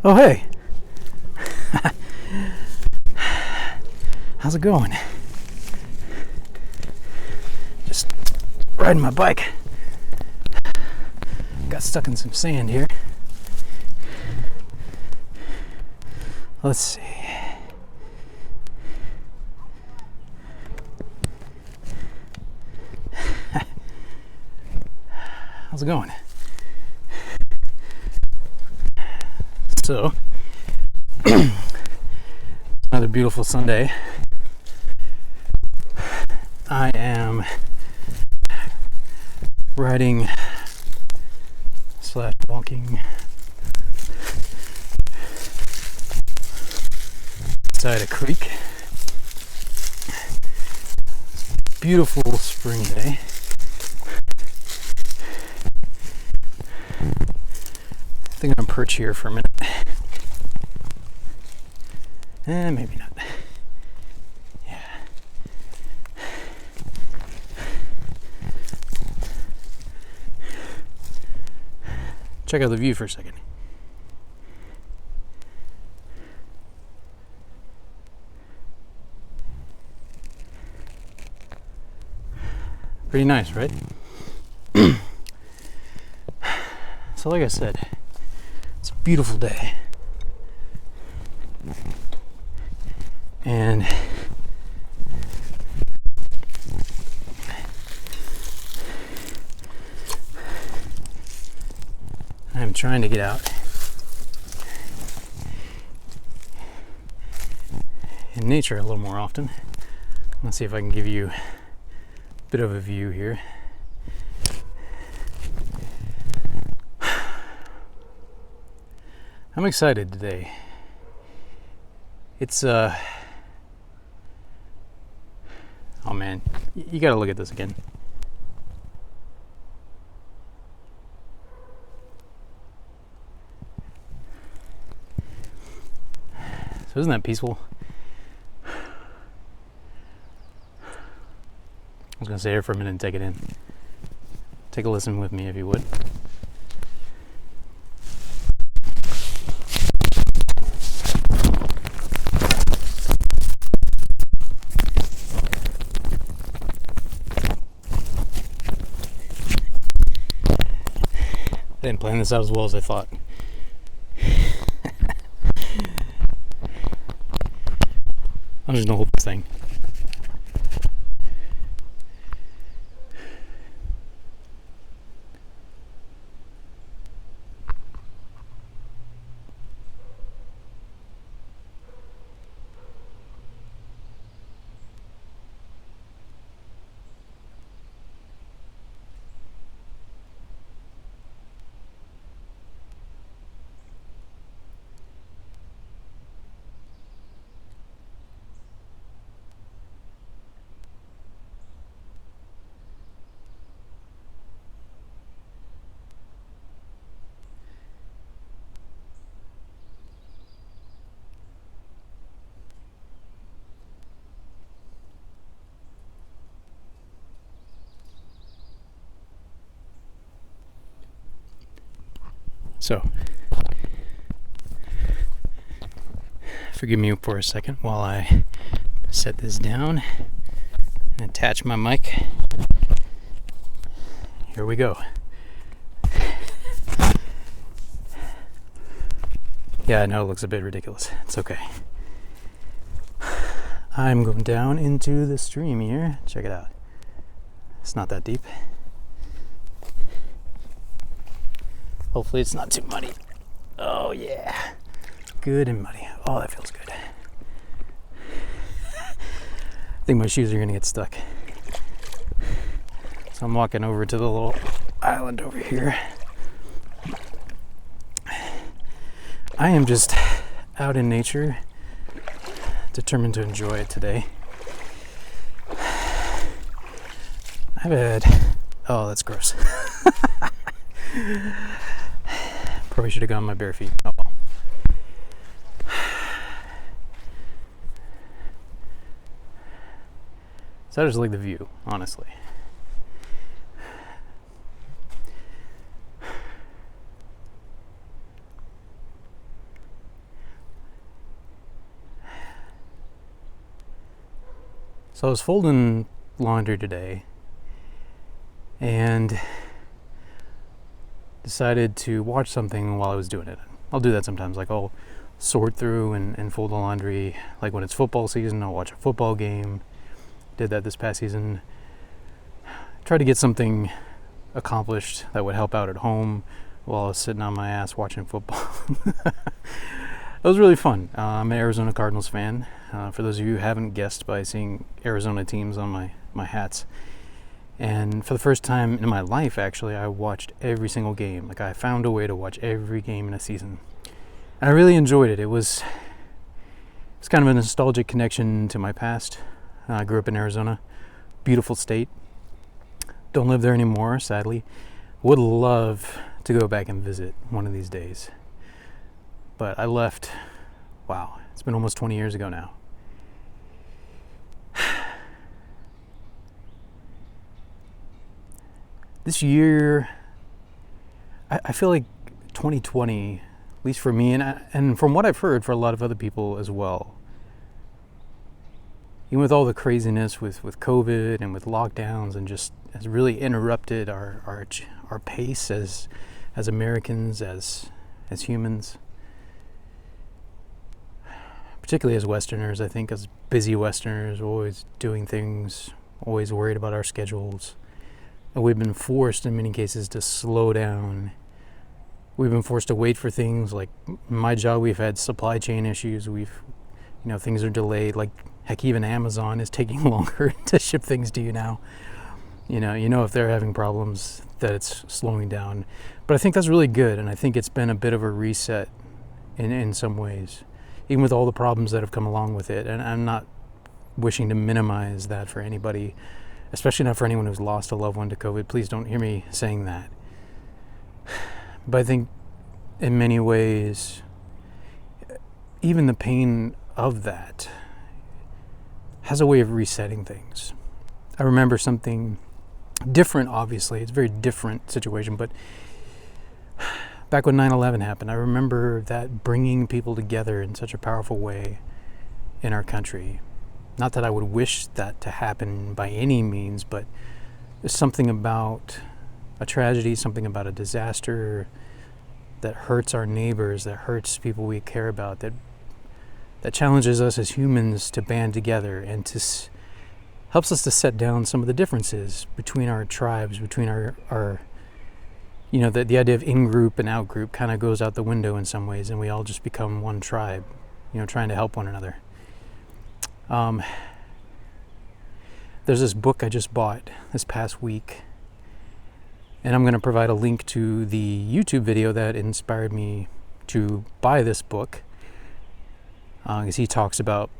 Oh, hey. How's it going? Just riding my bike. Got stuck in some sand here. Let's see. How's it going? So, another beautiful Sunday. I am riding / walking beside a creek. Beautiful spring day. I think I'm gonna perch here for a minute. Maybe not. Yeah. Check out the view for a second. Pretty nice, right? So like I said, it's a beautiful day. And I'm trying to get out in nature a little more often. Let's see if I can give you a bit of a view here. I'm excited today. It's oh man, you gotta look at this again. So isn't that peaceful? I was gonna stay here for a minute and take it in. Take a listen with me if you would. I didn't plan this out as well as I thought. I'm just gonna hold this thing. So, forgive me for a second while I set this down and attach my mic. Here we go. Yeah, I know it looks a bit ridiculous. It's okay. I'm going down into the stream here. Check it out. It's not that deep. Hopefully it's not too muddy. Oh yeah. Good and muddy. Oh, that feels good. I think my shoes are gonna get stuck. So I'm walking over to the little island over here. I am just out in nature, determined to enjoy it today. I've had, oh, that's gross. Probably should have gone my bare feet. Oh well. So I just like the view, honestly. So I was folding laundry today and decided to watch something while I was doing it. I'll do that sometimes, like I'll sort through and fold the laundry. Like when it's football season, I'll watch a football game. Did that this past season. Tried to get something accomplished that would help out at home while I was sitting on my ass watching football. It was really fun. I'm an Arizona Cardinals fan. For those of you who haven't guessed by seeing Arizona teams on my hats. And for the first time in my life, actually, I watched every single game. Like, I found a way to watch every game in a season. And I really enjoyed it. It's kind of a nostalgic connection to my past. I grew up in Arizona. Beautiful state. Don't live there anymore, sadly. Would love to go back and visit one of these days. But I left, wow, it's been almost 20 years ago now. This year, I feel like 2020, at least for me, and from what I've heard for a lot of other people as well, even with all the craziness with COVID and with lockdowns, and just has really interrupted our pace as Americans, as humans, particularly as Westerners. I think as busy Westerners, always doing things, always worried about our schedules. And we've been forced in many cases to slow down. We've been forced to wait for things. Like my job, we've had supply chain issues. Things are delayed. Like, heck, even Amazon is taking longer to ship things to you now. You know if they're having problems, that it's slowing down. But I think that's really good, and I think it's been a bit of a reset in some ways, even with all the problems that have come along with it. And I'm not wishing to minimize that for anybody, especially not for anyone who's lost a loved one to COVID. Please don't hear me saying that. But I think in many ways, even the pain of that has a way of resetting things. I remember something different, obviously. It's a very different situation, but back when 9/11 happened, I remember that bringing people together in such a powerful way in our country. Not that I would wish that to happen by any means, but there's something about a tragedy, something about a disaster that hurts our neighbors, that hurts people we care about, that challenges us as humans to band together and helps us to set down some of the differences between our tribes, between our the idea of in-group and out-group kind of goes out the window in some ways, and we all just become one tribe, trying to help one another. There's this book I just bought this past week, and I'm going to provide a link to the YouTube video that inspired me to buy this book, because he talks about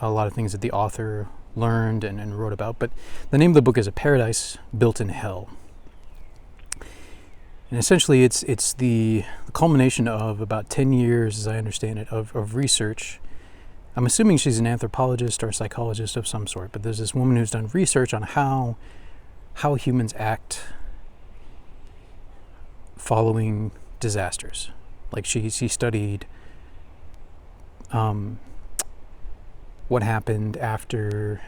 a lot of things that the author learned and wrote about. But the name of the book is A Paradise Built in Hell. And essentially it's the culmination of about 10 years, as I understand it, of research. I'm assuming she's an anthropologist or a psychologist of some sort, but there's this woman who's done research on how humans act following disasters. Like she studied what happened after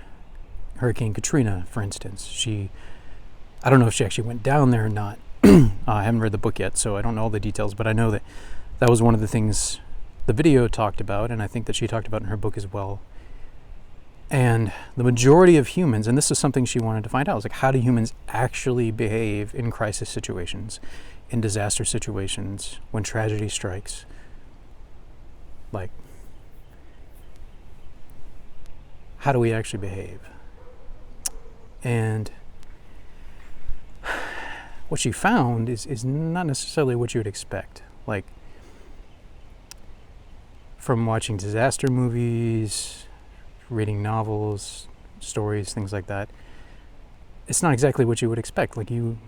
Hurricane Katrina, for instance. I don't know if she actually went down there or not. I haven't read the book yet, so I don't know all the details, but I know that was one of the things the video talked about, and I think that she talked about in her book as well. And the majority of humans, and this is something she wanted to find out, was like, how do humans actually behave in crisis situations, in disaster situations, when tragedy strikes? Like, how do we actually behave? And what she found is not necessarily what you would expect. Like, from watching disaster movies, reading novels, stories, things like that, it's not exactly what you would expect. Like, you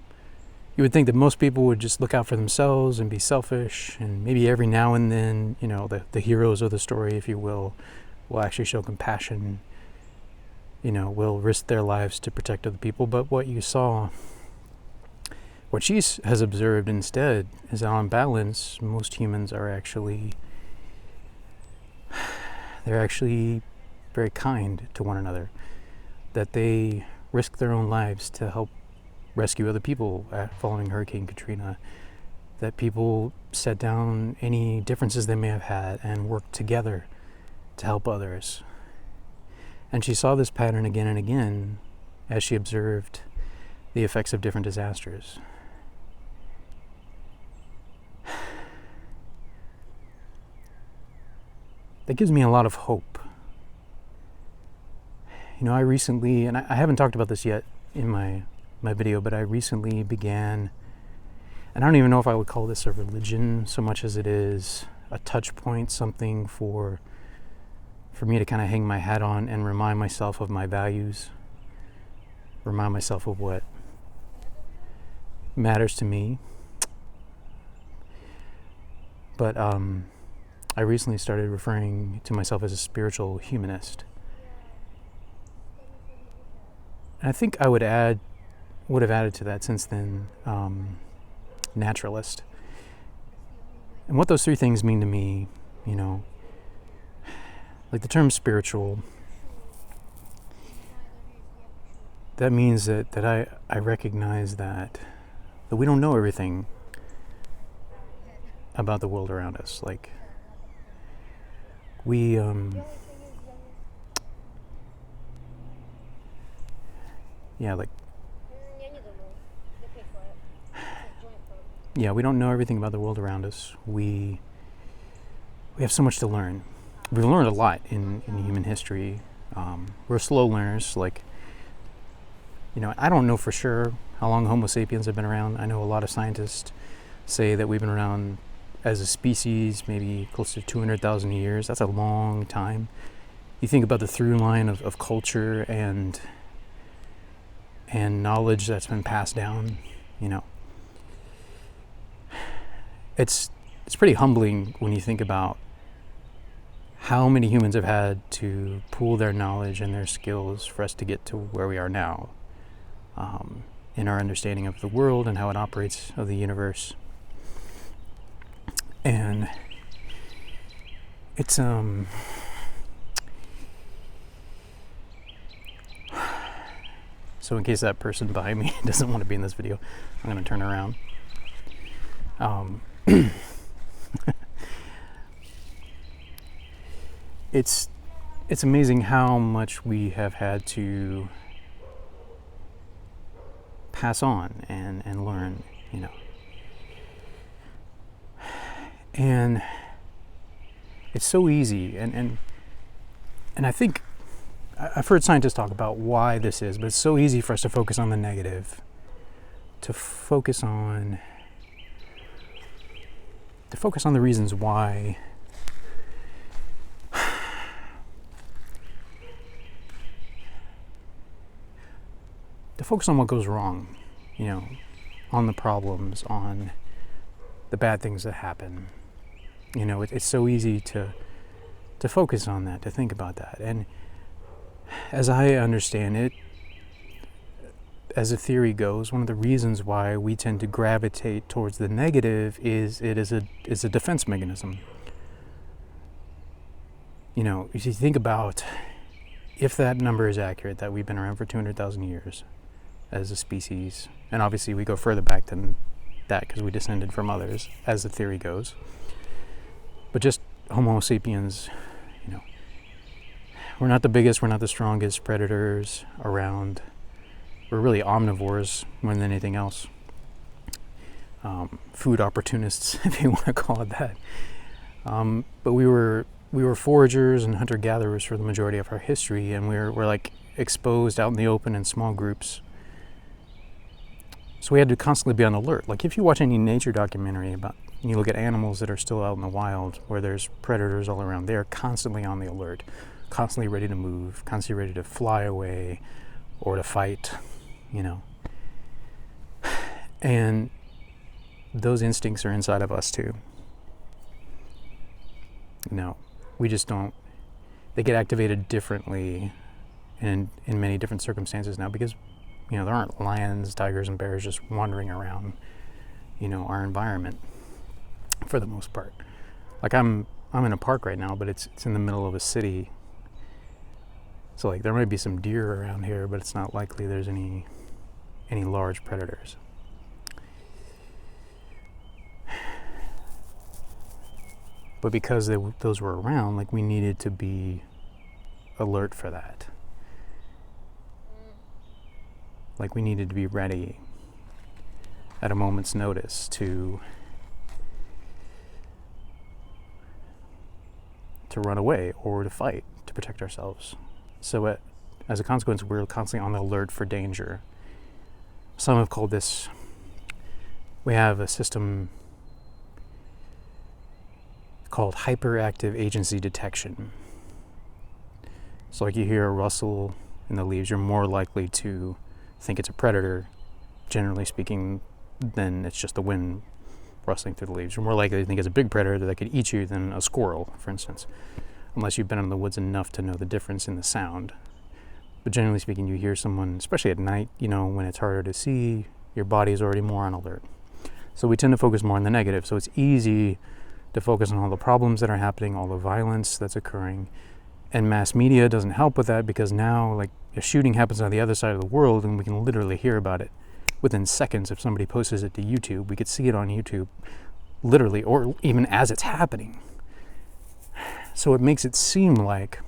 would think that most people would just look out for themselves and be selfish, and maybe every now and then, the heroes of the story, if you will actually show compassion, will risk their lives to protect other people. But what she has observed instead is that on balance, most humans are actually very kind to one another. that they risked their own lives to help rescue other people following Hurricane Katrina, that people set down any differences they may have had and worked together to help others. And she saw this pattern again and again as she observed the effects of different disasters. That gives me a lot of hope. You know, I recently, and I haven't talked about this yet in my video, but I recently began, and I don't even know if I would call this a religion so much as it is a touch point, something for me to kind of hang my hat on and remind myself of my values, remind myself of what matters to me. But I recently started referring to myself as a spiritual humanist. And I think I would have added to that since then, naturalist. And what those three things mean to me, you know, like the term spiritual, that means that I recognize that we don't know everything about the world around us. Like, we we don't know everything about the world around us. We have so much to learn. We've learned a lot in human history. We're slow learners. Like, you know, I don't know for sure how long Homo sapiens have been around. I know a lot of scientists say that we've been around as a species maybe close to 200,000 years. That's a long time. You think about the through line of culture and knowledge that's been passed down, you know. It's pretty humbling when you think about how many humans have had to pool their knowledge and their skills for us to get to where we are now, in our understanding of the world and how it operates, of the universe. And it's so in case that person behind me doesn't want to be in this video, I'm going to turn around. It's amazing how much we have had to pass on and learn, you know. And it's so easy, and I think I've heard scientists talk about why this is, but it's so easy for us to focus on the negative, to focus on the reasons why to focus on what goes wrong, you know, on the problems, on the bad things that happen. You know, it's so easy to focus on that, to think about that. And as I understand it, as a theory goes, one of the reasons why we tend to gravitate towards the negative is it is a defense mechanism. You know, if you think about, if that number is accurate, that we've been around for 200,000 years as a species, and obviously we go further back than that because we descended from others, as the theory goes. But just Homo sapiens, you know, we're not the biggest, we're not the strongest predators around. We're really omnivores more than anything else. Food opportunists, if you want to call it that. But we were foragers and hunter-gatherers for the majority of our history, and we're like exposed out in the open in small groups. So we had to constantly be on alert. Like if you watch any nature documentary about, you look at animals that are still out in the wild where there's predators all around, they're constantly on the alert, constantly ready to move, constantly ready to fly away or to fight, you know. And those instincts are inside of us too. You know, we just don't, they get activated differently in many different circumstances now because, you know, there aren't lions, tigers, and bears just wandering around, you know, our environment for the most part. Like I'm in a park right now, but it's in the middle of a city. So like there might be some deer around here, but it's not likely there's any large predators. But because those were around, like, we needed to be alert for that. Like, we needed to be ready at a moment's notice to run away or to fight, to protect ourselves. So as a consequence, we're constantly on the alert for danger. Some have called this, we have a system called hyperactive agency detection. So like you hear a rustle in the leaves, you're more likely to think it's a predator, generally speaking, than it's just the wind rustling through the leaves. You're more likely to think it's a big predator that could eat you than a squirrel, for instance, unless you've been in the woods enough to know the difference in the sound. But generally speaking, you hear someone, especially at night, when it's harder to see, your body is already more on alert. So we tend to focus more on the negative. So it's easy to focus on all the problems that are happening, all the violence that's occurring. And mass media doesn't help with that, because now, like, a shooting happens on the other side of the world and we can literally hear about it within seconds. If somebody posts it to YouTube, we could see it on YouTube literally, or even as it's happening. So it makes it seem like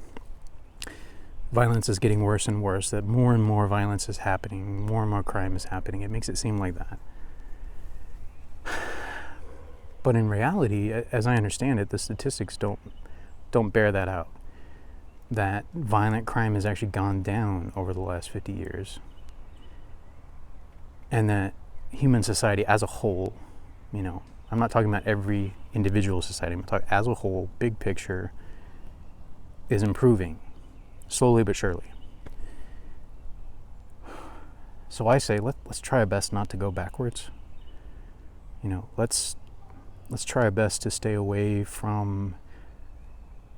violence is getting worse and worse, that more and more violence is happening, more and more crime is happening. It makes it seem like that. But in reality, as I understand it, the statistics don't bear that out. That violent crime has actually gone down over the last 50 years. And that human society as a whole, I'm not talking about every individual society, I'm talking as a whole, big picture, is improving, slowly but surely. So I say, let's try our best not to go backwards. Let's try our best to stay away from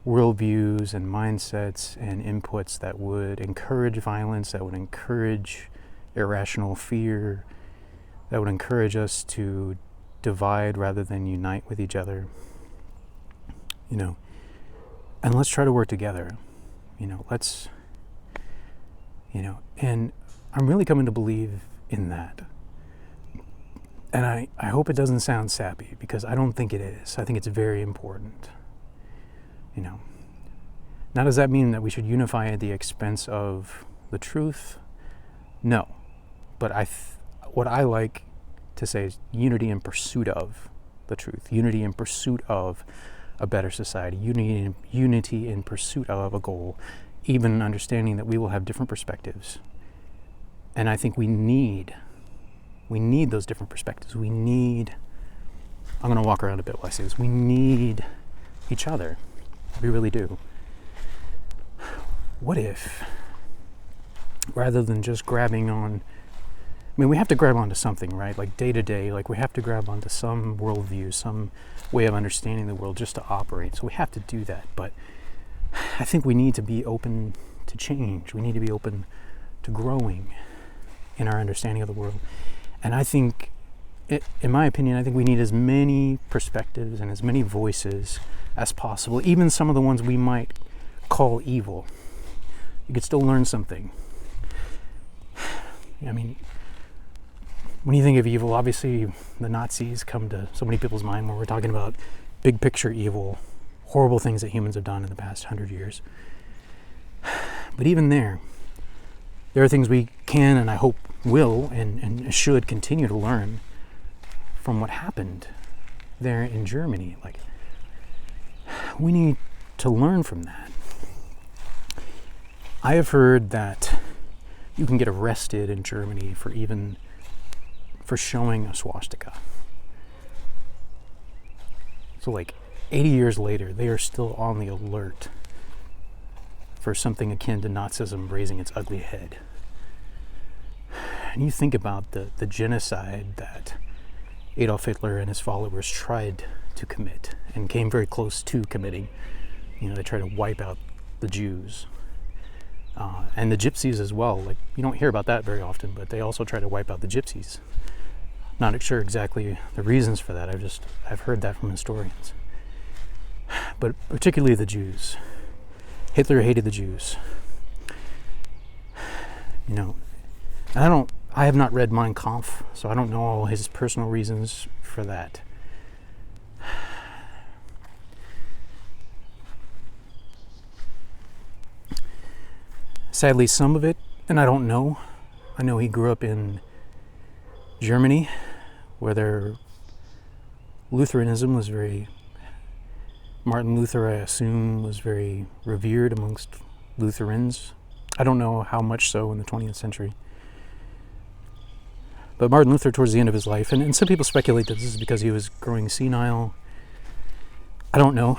worldviews and mindsets and inputs that would encourage violence, that would encourage irrational fear, that would encourage us to divide rather than unite with each other. And let's try to work together. And I'm really coming to believe in that. And I hope it doesn't sound sappy, because I don't think it is. I think it's very important. Now, does that mean that we should unify at the expense of the truth? No. But what I like to say is unity in pursuit of the truth, unity in pursuit of a better society, unity in pursuit of a goal, even understanding that we will have different perspectives. And I think we need those different perspectives. I'm going to walk around a bit while I say this. We need each other. We really do. What if, rather than just grabbing on, we have to grab onto something, right? Like day to day, like we have to grab onto some worldview, some way of understanding the world just to operate. So we have to do that. But I think we need to be open to change. We need to be open to growing in our understanding of the world. And I think, in my opinion, I think we need as many perspectives and as many voices as possible, even some of the ones we might call evil. You could still learn something. When you think of evil, obviously the Nazis come to so many people's mind when we're talking about big picture evil, horrible things that humans have done in the past 100 years. But even there are things we can, and I hope will, and should continue to learn from what happened there in Germany. Like, we need to learn from that. I have heard that you can get arrested in Germany for showing a swastika. So like 80 years later, they are still on the alert for something akin to Nazism raising its ugly head. And you think about the genocide that Adolf Hitler and his followers tried to commit and came very close to committing. They tried to wipe out the Jews. And the gypsies as well. Like, you don't hear about that very often, but they also try to wipe out the gypsies. Not sure exactly the reasons for that. I've heard that from historians. But particularly the Jews. Hitler hated the Jews. And I have not read Mein Kampf, so I don't know all his personal reasons for that. Sadly, some of it, and I don't know. I know he grew up in Germany, where their Lutheranism was Martin Luther, I assume, was very revered amongst Lutherans. I don't know how much so in the 20th century. But Martin Luther, towards the end of his life, and some people speculate that this is because he was growing senile. I don't know.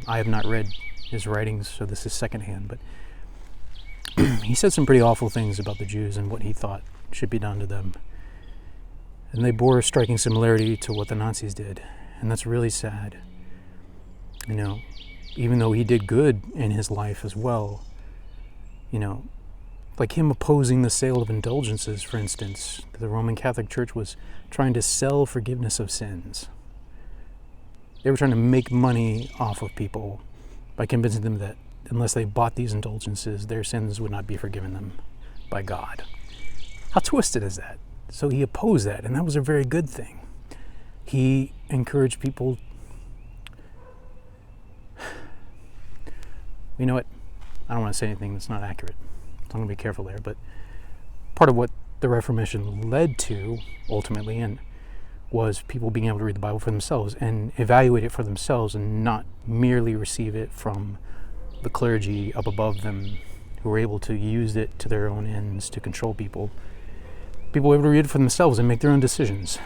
I have not read his writings, so this is secondhand, but he said some pretty awful things about the Jews and what he thought should be done to them. And they bore a striking similarity to what the Nazis did. And that's really sad. Even though he did good in his life as well, like him opposing the sale of indulgences, for instance. The Roman Catholic Church was trying to sell forgiveness of sins. They were trying to make money off of people by convincing them that unless they bought these indulgences, their sins would not be forgiven them by God. How twisted is that? So he opposed that, and that was a very good thing. He encouraged people. You know what? I don't want to say anything that's not accurate. So I'm going to be careful there. But part of what the Reformation led to, ultimately, and was people being able to read the Bible for themselves and evaluate it for themselves and not merely receive it from the clergy up above them who were able to use it to their own ends to control people. People were able to read it for themselves and make their own decisions.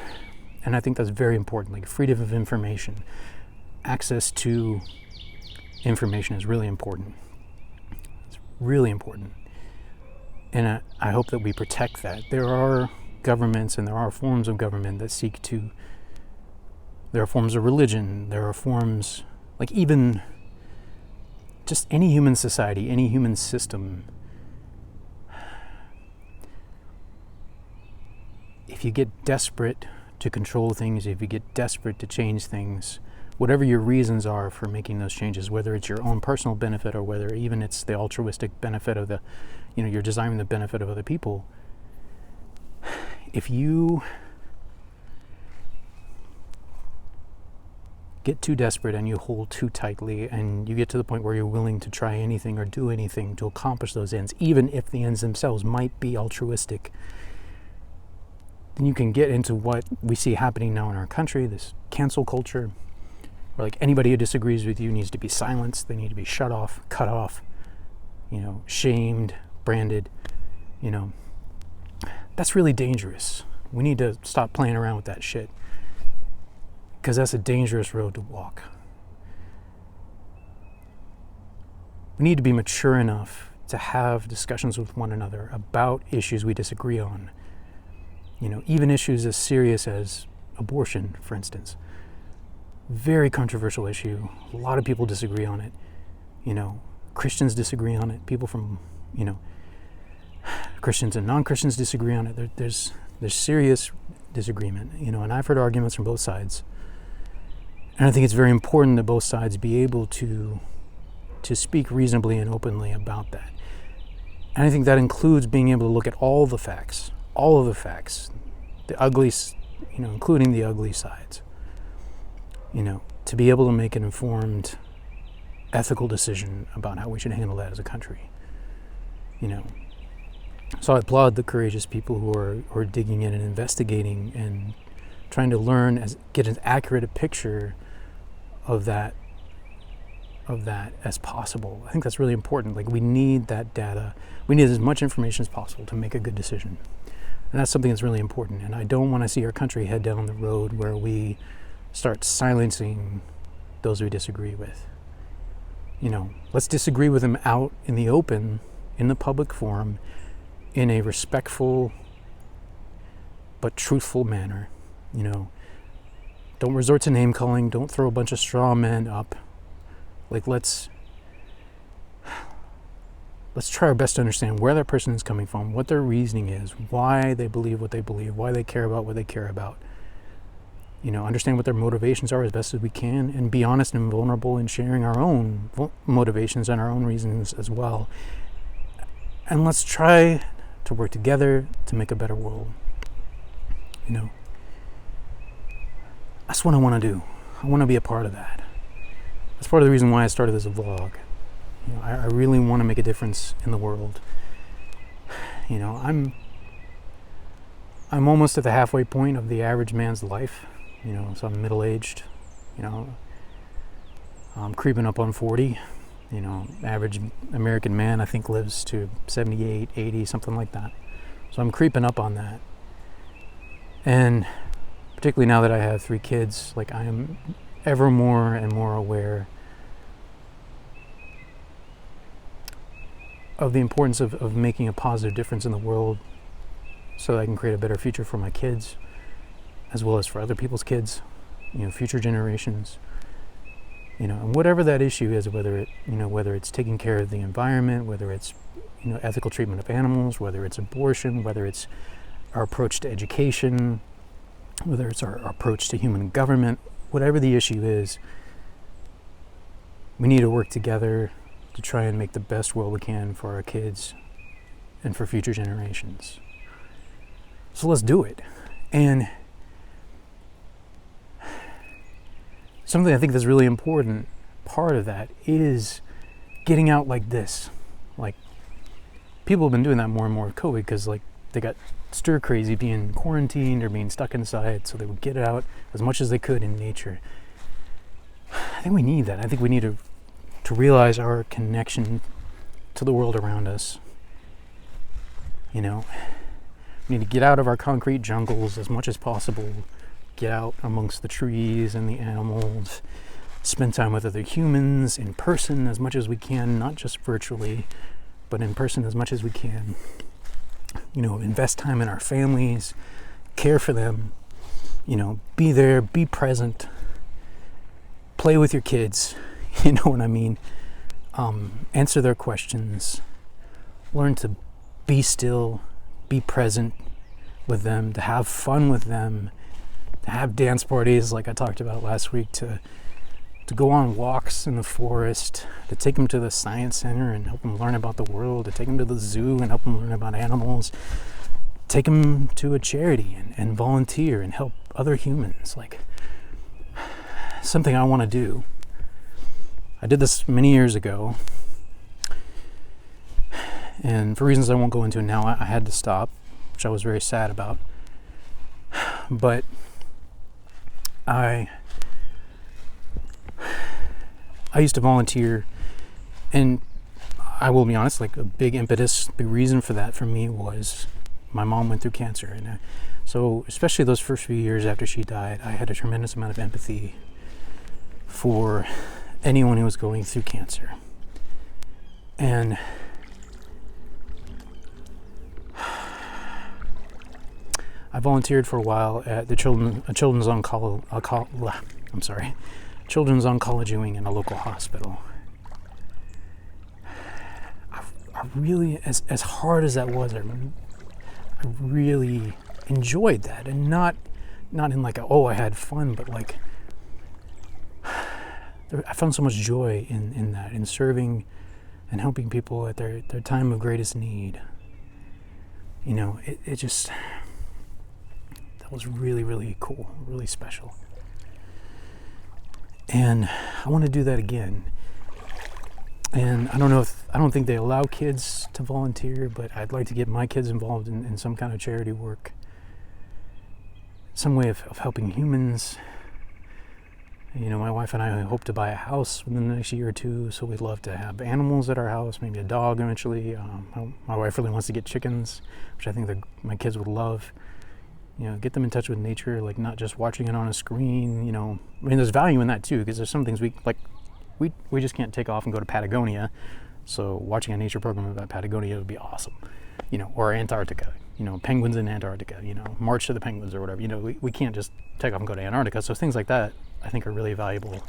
And I think that's very important. Like freedom of information, access to information is really important. It's really important. And I hope that we protect that. There are governments and there are forms of government that seek to, there are forms of religion, there are forms, like even just any human society, any human system. If you get desperate to control things, if you get desperate to change things, whatever your reasons are for making those changes, whether it's your own personal benefit or whether even it's the altruistic benefit of you're desiring the benefit of other people, if you get too desperate and you hold too tightly and you get to the point where you're willing to try anything or do anything to accomplish those ends, even if the ends themselves might be altruistic, then you can get into what we see happening now in our country, this cancel culture, where like anybody who disagrees with you needs to be silenced, they need to be shut off, cut off, shamed, branded, That's really dangerous. We need to stop playing around with that shit, because that's a dangerous road to walk. We need to be mature enough to have discussions with one another about issues we disagree on. Even issues as serious as abortion, for instance. Very controversial issue. A lot of people disagree on it. Christians disagree on it. People from, Christians and non-Christians disagree on it. There's serious disagreement, and I've heard arguments from both sides. And I think it's very important that both sides be able to speak reasonably and openly about that. And I think that includes being able to look at all of the facts, the ugly, including the ugly sides, to be able to make an informed, ethical decision about how we should handle that as a country. So I applaud the courageous people who are digging in and investigating and trying to learn, get as accurate a picture of that as possible. I think that's really important. Like, we need that data. We need as much information as possible to make a good decision. And that's something that's really important. And I don't want to see our country head down the road where we start silencing those we disagree with. Let's disagree with them out in the open, in the public forum, in a respectful but truthful manner. Don't resort to name calling. Don't throw a bunch of straw men up. Like, let's try our best to understand where that person is coming from, what their reasoning is, why they believe what they believe, why they care about what they care about. Understand what their motivations are as best as we can, and be honest and vulnerable in sharing our own motivations and our own reasons as well. And let's try to work together to make a better world. That's what I want to do. I want to be a part of that. That's part of the reason why I started this vlog. I really want to make a difference in the world. I'm almost at the halfway point of the average man's life. So I'm middle-aged. I'm creeping up on 40. Average American man, I think, lives to 78, 80, something like that. So I'm creeping up on that. And particularly now that I have 3 kids, I am ever more and more aware of the importance of making a positive difference in the world so that I can create a better future for my kids, as well as for other people's kids, future generations. And whatever that issue is, whether it's taking care of the environment, whether it's, ethical treatment of animals, whether it's abortion, whether it's our approach to education, whether it's our approach to human government, whatever the issue is, we need to work together to try and make the best world we can for our kids and for future generations. So let's do it. And something I think that's really important part of that is getting out like this. People have been doing that more and more with COVID because they got stir crazy being quarantined or being stuck inside, so they would get out as much as they could in nature. I think we need that. I think we need to realize our connection to the world around us. We need to get out of our concrete jungles as much as possible, get out amongst the trees and the animals, spend time with other humans in person as much as we can, not just virtually, but in person as much as we can. Invest time in our families, care for them, be there, be present, play with your kids, you know what I mean? Answer their questions, learn to be still, be present with them, to have fun with them, to have dance parties like I talked about last week, to go on walks in the forest, to take them to the science center and help them learn about the world, to take them to the zoo and help them learn about animals, take them to a charity and volunteer and help other humans. Something I want to do. I did this many years ago, and for reasons I won't go into now, I had to stop, which I was very sad about. But I used to volunteer, and I will be honest, a big impetus, big reason for that for me was my mom went through cancer. And so especially those first few years after she died, I had a tremendous amount of empathy for anyone who was going through cancer. And I volunteered for a while at the children's oncology wing in a local hospital. I really, as hard as that was, I really enjoyed that, and not in I had fun, but I found so much joy in that, in serving and helping people at their time of greatest need. It just, that was really, really cool, really special. And I want to do that again. And I don't think they allow kids to volunteer, but I'd like to get my kids involved in some kind of charity work, some way of helping humans. My wife and I hope to buy a house within the next year or two, so we'd love to have animals at our house, maybe a dog eventually. My wife really wants to get chickens, which I think my kids would love. Get them in touch with nature, not just watching it on a screen. There's value in that too, because there's some things we just can't take off and go to Patagonia. So watching a nature program about Patagonia would be awesome. Or Antarctica. Penguins in Antarctica. March to the Penguins or whatever. We can't just take off and go to Antarctica. So things like that, I think, are really valuable.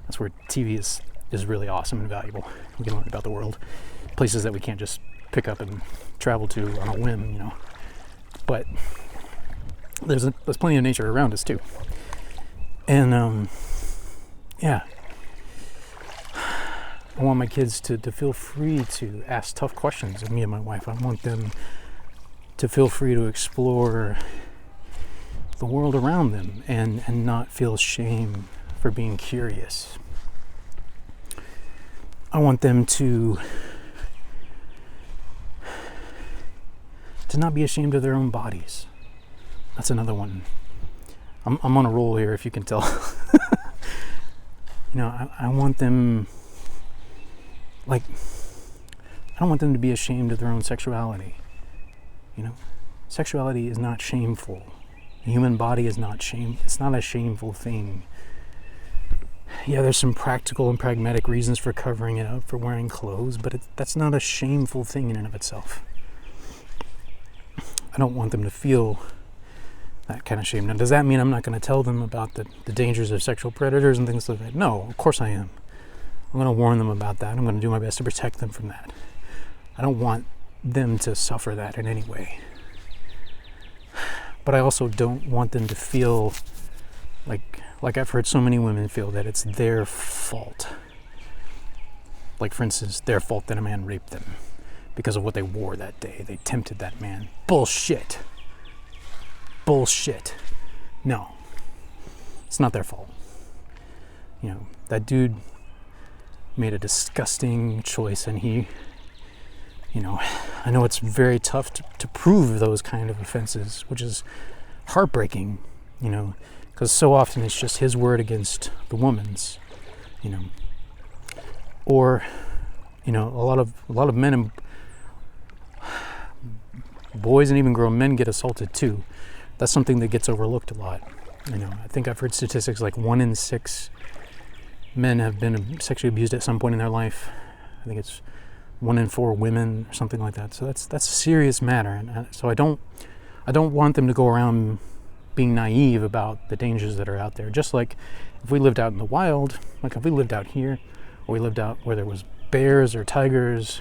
That's where TV is really awesome and valuable. We can learn about the world, places that we can't just pick up and travel to on a whim. But there's plenty of nature around us too. And yeah, I want my kids to feel free to ask tough questions of me and my wife. I want them to feel free to explore the world around them and not feel shame for being curious. I want them to not be ashamed of their own bodies. That's another one. I'm on a roll here, if you can tell. I want them, I don't want them to be ashamed of their own sexuality. Sexuality is not shameful. The human body is not it's not a shameful thing. Yeah, there's some practical and pragmatic reasons for covering it up, for wearing clothes, but that's not a shameful thing in and of itself. I don't want them to feel that kind of shame. Now, does that mean I'm not going to tell them about the dangers of sexual predators and things like that? No, of course I am. I'm going to warn them about that. I'm going to do my best to protect them from that. I don't want them to suffer that in any way. But I also don't want them to feel like I've heard so many women feel that it's their fault. Like, for instance, their fault that a man raped them because of what they wore that day. They tempted that man. Bullshit. No. It's not their fault. That dude made a disgusting choice, and he, I know it's very tough to prove those kind of offenses, which is heartbreaking, because so often it's just his word against the woman's, or, a lot of men and boys and even grown men get assaulted too. That's something that gets overlooked a lot. I think I've heard statistics like 1 in 6 men have been sexually abused at some point in their life. I think it's 1 in 4 women or something like that. So that's a serious matter. And so I don't want them to go around being naive about the dangers that are out there. Just like if we lived out in the wild, like if we lived out here, or we lived out where there was bears or tigers,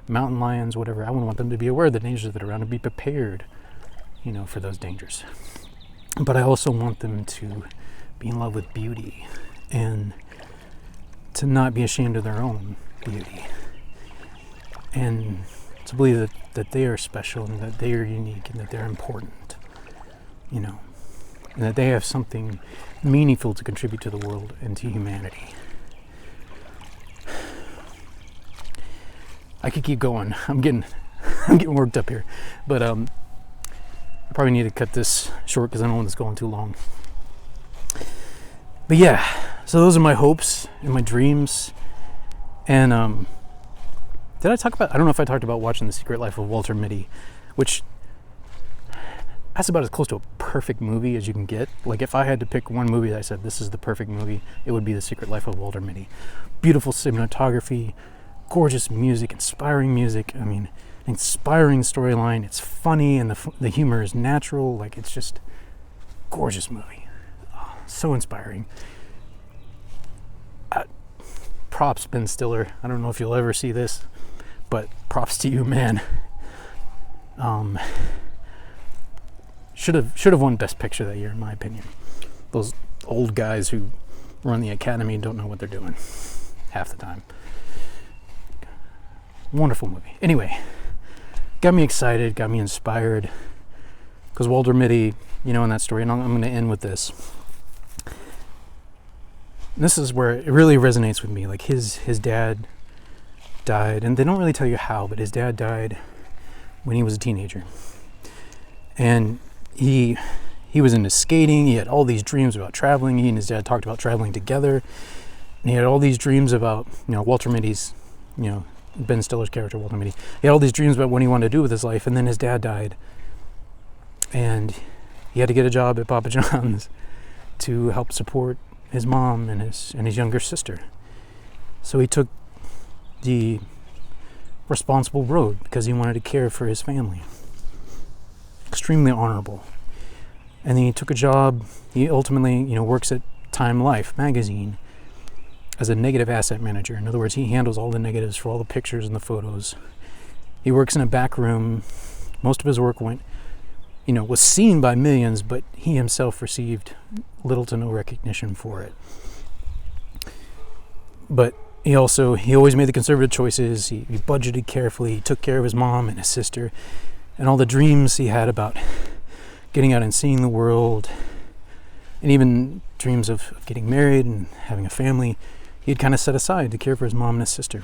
mountain lions, whatever, I wouldn't want them to be aware of the dangers that are around and be prepared, for those dangers. But I also want them to be in love with beauty and to not be ashamed of their own beauty, and to believe that they are special and that they are unique and that they're important, and that they have something meaningful to contribute to the world and to humanity. I could keep going. I'm getting worked up here, but I probably need to cut this short because I don't want this going too long. But yeah, so those are my hopes and my dreams. And did I talk about? I don't know if I talked about watching The Secret Life of Walter Mitty, which that's about as close to a perfect movie as you can get. Like, if I had to pick one movie that I said this is the perfect movie, it would be The Secret Life of Walter Mitty. Beautiful cinematography, gorgeous music, inspiring music. I mean, inspiring storyline. It's funny and the humor is natural. Like, it's just gorgeous movie. Oh, so inspiring. Props, Ben Stiller. I don't know if you'll ever see this, but props to you, man. Should have won Best Picture that year, in my opinion. Those old guys who run the Academy don't know what they're doing half the time. Wonderful movie. Anyway, got me excited, got me inspired, because Walter Mitty, in that story, and I'm going to end with this. This is where it really resonates with me. Like, his dad died, and they don't really tell you how, but his dad died when he was a teenager. And he was into skating. He had all these dreams about traveling. He and his dad talked about traveling together. And he had all these dreams about, Walter Mitty's, Ben Stiller's character, Walter Mitty. He had all these dreams about what he wanted to do with his life, and then his dad died. And he had to get a job at Papa John's to help support his mom and his younger sister. So he took the responsible road because he wanted to care for his family. Extremely honorable. And then he took a job. He ultimately, works at Time Life magazine as a negative asset manager. In other words, he handles all the negatives for all the pictures and the photos. He works in a back room. Most of his work was seen by millions, but he himself received little to no recognition for it. But he always made the conservative choices. He budgeted carefully. He took care of his mom and his sister. And all the dreams he had about getting out and seeing the world, and even dreams of getting married and having a family, he'd kind of set aside to care for his mom and his sister.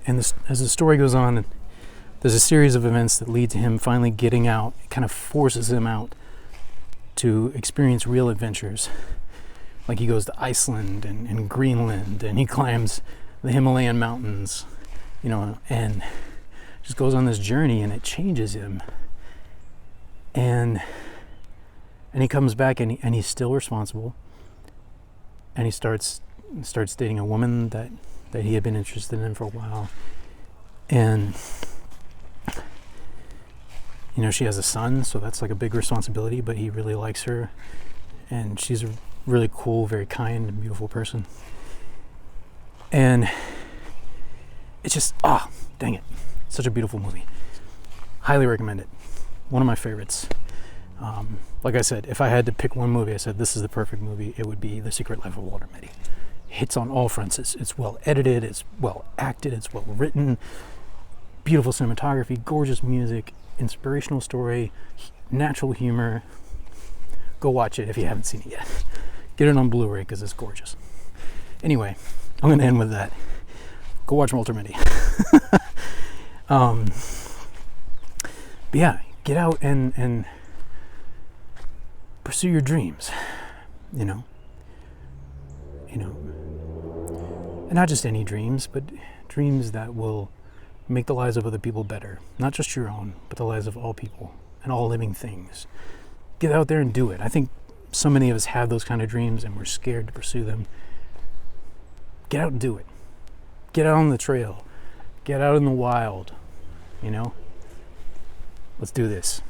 And this, as the story goes on, there's a series of events that lead to him finally getting out. It kind of forces him out to experience real adventures. Like he goes to Iceland and Greenland, and he climbs the Himalayan mountains, and just goes on this journey, and it changes him. And he comes back, and he's still responsible. And he starts dating a woman that he had been interested in for a while. And she has a son, so that's like a big responsibility, but he really likes her. And she's a really cool, very kind and beautiful person. And it's just, dang it. Such a beautiful movie. Highly recommend it. One of my favorites. Like I said, if I had to pick one movie, I said this is the perfect movie, it would be The Secret Life of Walter Mitty. Hits on all fronts. It's well edited, it's well acted, it's well written, beautiful cinematography, gorgeous music, inspirational story, natural humor. Go watch it if you haven't seen it yet. Get it on Blu-ray because it's gorgeous. Anyway, I'm going to end with that. Go watch Walter Mitty. But yeah, get out and pursue your dreams, and not just any dreams, but dreams that will make the lives of other people better. Not just your own, but the lives of all people and all living things. Get out there and do it. I think so many of us have those kind of dreams and we're scared to pursue them. Get out and do it. Get out on the trail. Get out in the wild, Let's do this.